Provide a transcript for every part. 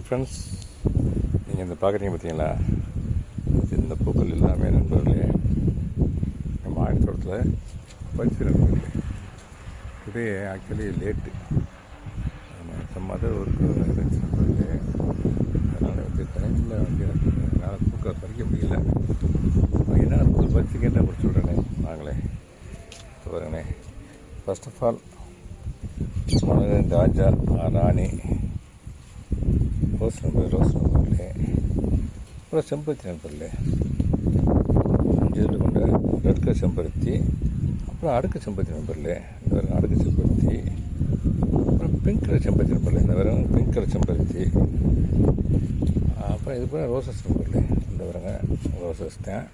Friends, நீங்கள் இந்த பார்க்குறீங்க பார்த்தீங்களா, இந்த பூக்கள் எல்லாமே நண்பர்களே நம்ம ஆயத்தோட்டத்தில் பறிச்சு நண்பர்களே. Today actually late, some other work இருந்துச்சு நண்பர்களே. அதனால் டைமில் என்னால் பூக்களை பறிக்க முடியல. என்னென்ன பூக்கள் பறிச்சுக்கேன்னு அப்படி சொல்கிறேனே நாங்களே பாருங்கண்ணே. ஃபர்ஸ்ட் ஆஃப் ஆல் ராஜா ராணி ரோஸ் நம்பர்களே, அப்புறம் செம்பருத்தி நண்பர்களே, இதில் கொண்ட ரெட் கலர் செம்பருத்தி, அப்புறம் அடுக்கு செம்பருத்தி நண்பர்களே, இந்த வரும் அடுக்கு செம்பருத்தி, அப்புறம் பிங்க் கலர் செம்பருத்தி நண்பர்களே, இந்த வரும் பிங்க் கலர் செம்பருத்தி, அப்புறம் இது போல் ரோசஸ் நண்பர்களே, இந்த வரங்க ரோசஸ் தான்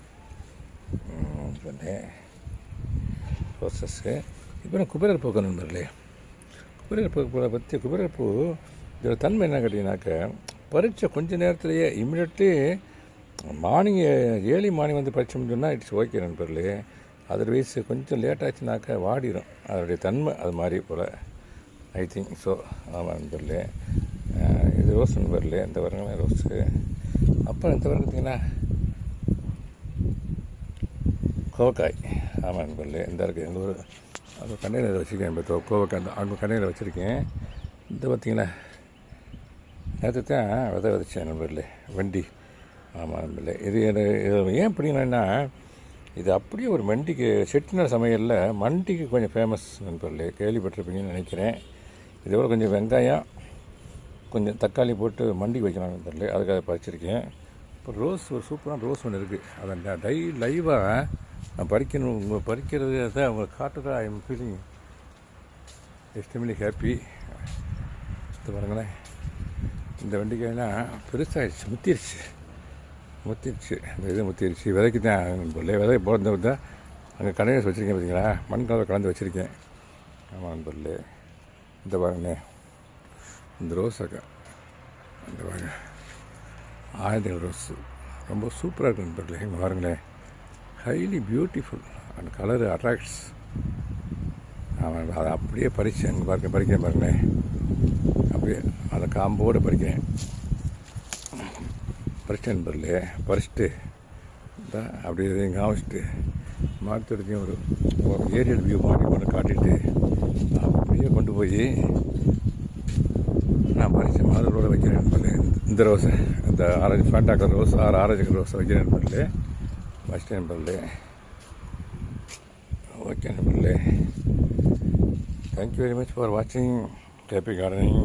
ரோசஸ்ஸு. இப்போ குபேரர் பூக்கள் நண்பர்களே, குபேரர் பூக்களை பற்றி குபேரர் பூ இதோட தன்மை என்ன கேட்டிங்கனாக்க, பரீட்சை கொஞ்சம் நேரத்துலேயே இம்மிடியட்லி மார்னிங் ஏர்லி மார்னிங் வந்து பரீட்சை சொன்னால் இட்ஸ் ஓகே நண்பர்களே. அதர்வைஸ் கொஞ்சம் லேட் ஆச்சுனாக்கா வாடிடும். அதனுடைய தன்மை அது மாதிரி போல் ஐ திங்க் ஸோ. ஆமாம் நண்பர்களே, இது ரோஸ் நண்பர்களே, இந்த வரங்களே ரோஸு. அப்புறம் இந்த வரம் பார்த்திங்கன்னா கோவக்காய். ஆமாம் நண்பர்களே, இந்த இருக்குது எங்கள் ஊர் அந்த கண்ணையில் வச்சுருக்கேன். இப்போ கோவக்காய் அவங்க கண்ணையில் வச்சுருக்கேன். இந்த பார்த்திங்களா, நேற்று தான் விதை விதைச்சேன் நண்பர்களே, வண்டி. ஆமாம் நண்பர்களே, இது ஏன் பிடிக்கணும்னா, இது அப்படியே ஒரு மண்டிக்கு செட்டிநாடு சமையலில் மண்டிக்கு கொஞ்சம் ஃபேமஸ் நண்பர்களே, கேள்விப்பட்டிருப்பீங்கன்னு நினைக்கிறேன். இதோட கொஞ்சம் வெங்காயம் கொஞ்சம் தக்காளி போட்டு மண்டிக்கு வைக்கலாம் நண்பர்களே, அதுக்காக பறிச்சிருக்கேன். இப்போ ரோஸ் ஒரு சூப்பரான ரோஸ் ஒன்று இருக்குது. அதை லைவாக நான் பறிக்கணும், உங்கள் பறிக்கிறது தான் உங்களை காட்டுறதா. I am feeling extremely happy. இது பாருங்களேன், இந்த வெண்டிக்காய்லாம் பெருசாகிடுச்சு, முத்திருச்சு. இந்த இது முத்திருச்சு. விதைக்கு தான் நண்பர்களே, விதை போகிறது தான் அங்கே கடையில் வச்சுருக்கேன் பார்த்தீங்களா, மண் கலர் கலந்து வச்சுருக்கேன். ஆமாம் நண்பர்களே, இந்த பாருங்களே, இந்த ரோஸ் அக்கா, இந்த பாருங்க ஆயிரத்தி ரோஸு ரொம்ப சூப்பராக இருக்குது நண்பர்களே. இங்கே பாருங்களேன், highly beautiful and colour attracts. ஆமாம், அதை அப்படியே பறிச்சேன். இங்கே பறிக்கிறேன் பாருங்களேன், அப்படியே அதை காம்போடு பறிக்கிறேன். பறிச்சேன் நண்பர்களே, பறிச்சுட்டு தான் அப்படியே இதையும் காமிச்சிட்டு மார்க்கெட்டுக்கையும் ஒரு ஏரியல் வியூ மாதிரி கொண்டு காட்டிட்டு அப்படியே கொண்டு போய் நான் பறித்த மாதங்களோடு வைக்கிறேன் நண்பர்களே. இந்த ரோஸை, இந்த orange Fanta colour rose, orange colour ரோஸை வைக்கிறேன் நண்பர்களே, வச்சிட்டேன் நண்பர்களே. ஓகே நண்பர்களே, தேங்க்யூ வெரி மச் ஃபார் வாட்சிங். Happy gardening.